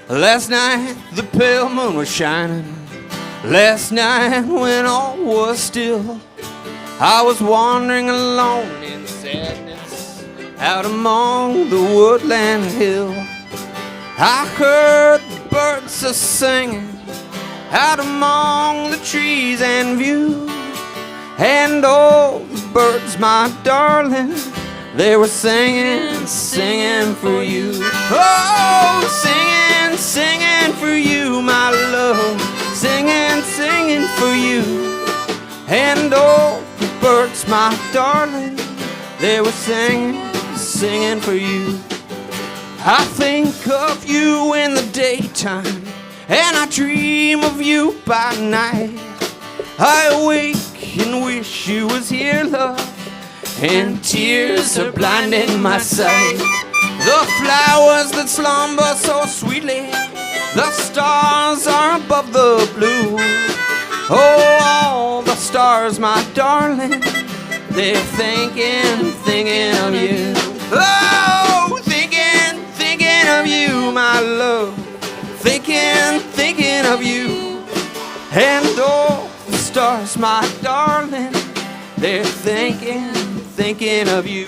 Last night the pale moon was shining. Last night when all was still, I was wandering alone in sadness out among the woodland hill. I heard the birds a singing out among the trees and view, and all the birds, my darling, they were singing, singing for you. Oh, singing, singing for you, my love. Singing, singing for you. And all the birds, my darling, they were singing, singing for you. I think of you in the daytime, and I dream of you by night. I awake and wish you was here, love, and tears are blinding my sight. The flowers that slumber so sweetly, the stars are above the blue. Oh, all the stars, my darling, they're thinking, thinking of you. Oh, thinking, thinking of you, my love. Thinking, thinking of you. And all the stars, my darling, they're thinking, thinking of you.